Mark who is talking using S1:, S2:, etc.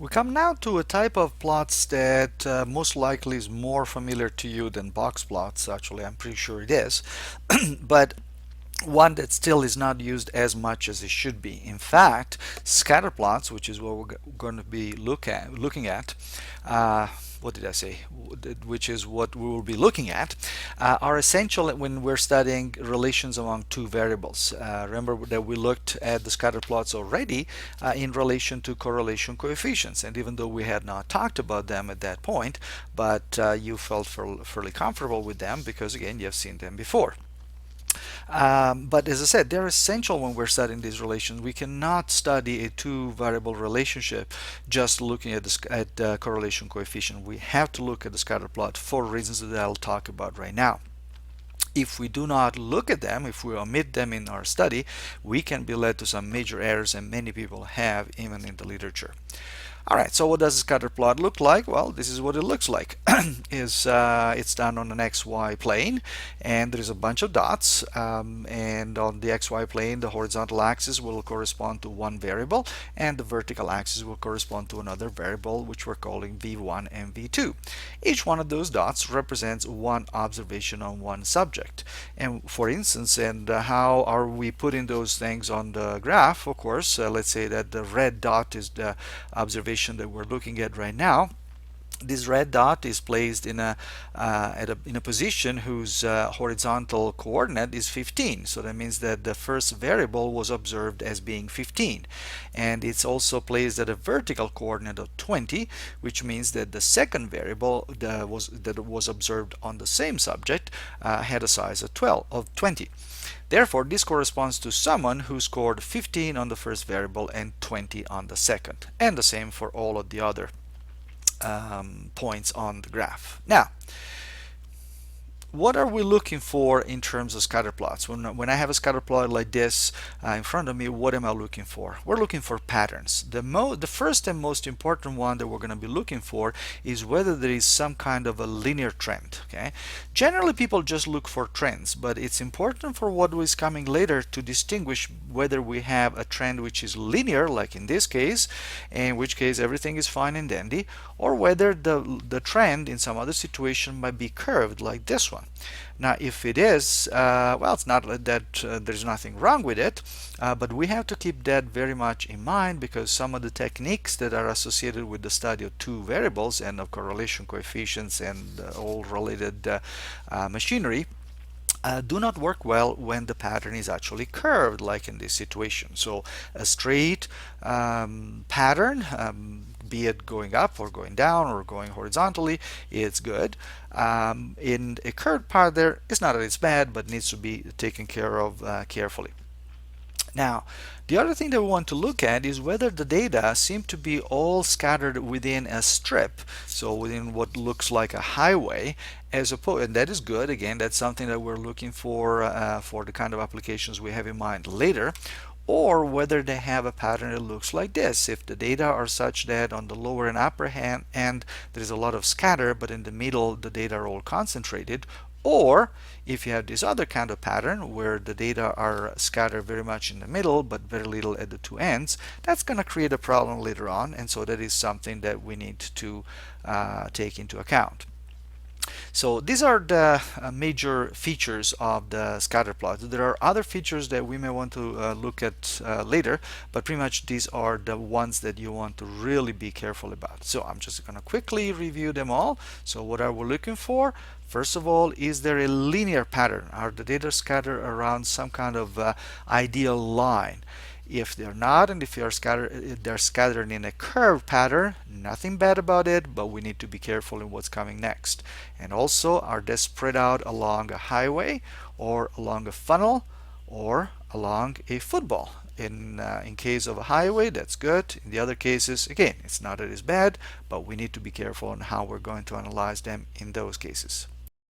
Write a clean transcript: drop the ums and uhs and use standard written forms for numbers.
S1: We come now to a type of plots that most likely is more familiar to you than box plots. Actually, I'm pretty sure it is, but one that still is not used as much as it should be. In fact, scatter plots, which is what we're going to be looking at, uh, what did I say? Which is what we will be looking at, are essential when we're studying relations among two variables. Remember that we looked at the scatter plots already in relation to correlation coefficients, and even though we had not talked about them at that point, but you felt fairly comfortable with them because again, you have seen them before. But as I said, they're essential when we're studying these relations. We cannot study a two variable relationship just looking at the correlation coefficient. We have to look at the scatter plot for reasons that I'll talk about right now. If we do not look at them, if we omit them in our study, we can be led to some major errors, and many people have even in the literature. All right, so what does a scatter plot look like? Well, this is what it looks like. It's done on an XY plane, and there's a bunch of dots. And on the XY plane, the horizontal axis will correspond to one variable, and the vertical axis will correspond to another variable, which we're calling V1 and V2. Each one of those dots represents one observation on one subject. And for instance, how are we putting those things on the graph? Of course, let's say that the red dot is the observation that we're looking at right now. This red dot is placed in a position whose horizontal coordinate is 15. So that means that the first variable was observed as being 15, and it's also placed at a vertical coordinate of 20, which means that the second variable that was observed on the same subject had a size of 20. Therefore, this corresponds to someone who scored 15 on the first variable and 20 on the second, and the same for all of the other points on the graph. Now, what are we looking for in terms of scatter plots? When I have a scatter plot like this in front of me, what am I looking for? We're looking for patterns. The first and most important one that we're going to be looking for is whether there is some kind of a linear trend. Okay? Generally, people just look for trends, but it's important for what is coming later to distinguish whether we have a trend which is linear, like in this case, in which case everything is fine and dandy, or whether the trend in some other situation might be curved, like this one. Now, if it is, well, it's not that there's nothing wrong with it, but we have to keep that very much in mind, because some of the techniques that are associated with the study of two variables and of correlation coefficients and all related machinery do not work well when the pattern is actually curved, like in this situation. So a straight pattern, be it going up or going down or going horizontally, it's good. In a curved pattern, it's not that it's bad, but needs to be taken care of carefully. Now, the other thing that we want to look at is whether the data seem to be all scattered within a strip, so within what looks like a highway, as opposed, and that is good. Again, that's something that we're looking for the kind of applications we have in mind later, or whether they have a pattern that looks like this. If the data are such that on the lower and upper end there's a lot of scatter, but in the middle the data are all concentrated, or if you have this other kind of pattern where the data are scattered very much in the middle but very little at the two ends, that's going to create a problem later on, and so that is something that we need to take into account. So these are the major features of the scatter plot. There are other features that we may want to look at later, but pretty much these are the ones that you want to really be careful about. So I'm just going to quickly review them all. So what are we looking for? First of all, is there a linear pattern? Are the data scattered around some kind of ideal line? If they're not, and if they're scattered in a curved pattern, nothing bad about it, but we need to be careful in what's coming next. And also, are they spread out along a highway, or along a funnel, or along a football? In case of a highway, that's good. In the other cases, again, it's not that it's bad, but we need to be careful on how we're going to analyze them in those cases.